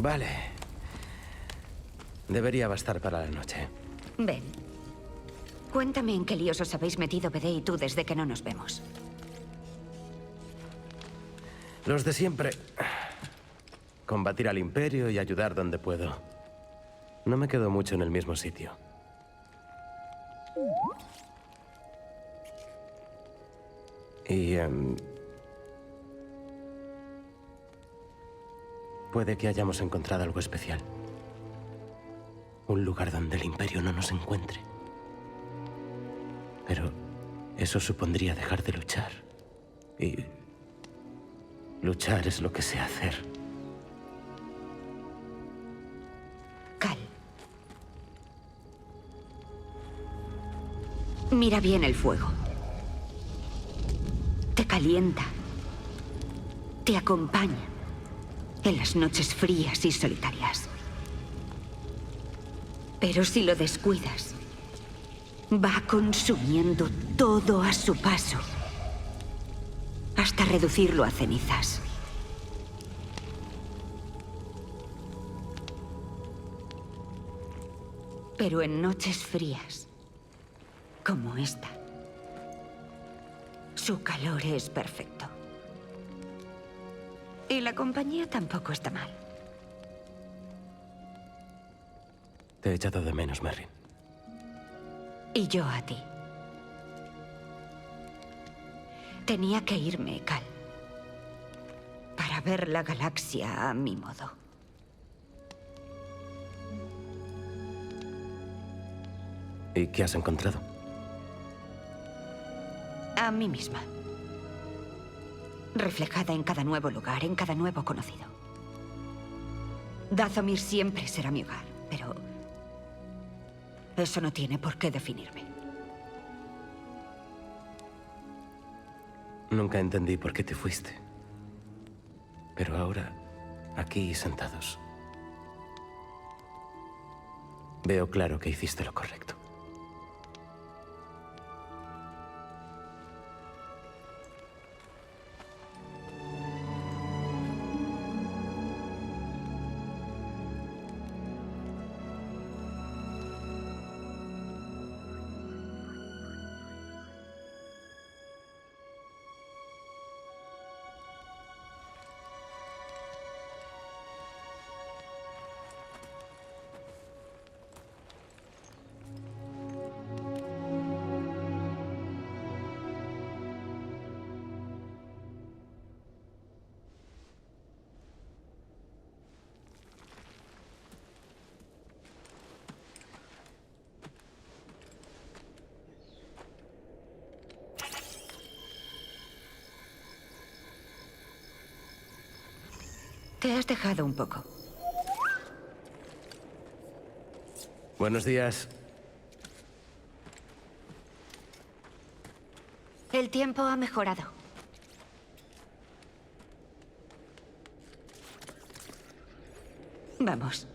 Vale. Debería bastar para la noche. Ven. Cuéntame en qué líos os habéis metido BD y tú desde que no nos vemos. Los de siempre. Combatir al Imperio y ayudar donde puedo. No me quedo mucho en el mismo sitio. Y... puede que hayamos encontrado algo especial. Un lugar donde el Imperio no nos encuentre. Pero eso supondría dejar de luchar. Y... luchar es lo que sé hacer. Cal. Mira bien el fuego. Te calienta. Te acompaña en las noches frías y solitarias. Pero si lo descuidas, va consumiendo todo a su paso, hasta reducirlo a cenizas. Pero en noches frías, como esta, su calor es perfecto. Y la compañía tampoco está mal. Te he echado de menos, Merrin. Y yo a ti. Tenía que irme, Cal. Para ver la galaxia a mi modo. ¿Y qué has encontrado? A mí misma. Reflejada en cada nuevo lugar, en cada nuevo conocido. Dathomir siempre será mi hogar, pero... eso no tiene por qué definirme. Nunca entendí por qué te fuiste. Pero ahora, aquí sentados, veo claro que hiciste lo correcto. Te has dejado un poco. Buenos días. El tiempo ha mejorado. Vamos.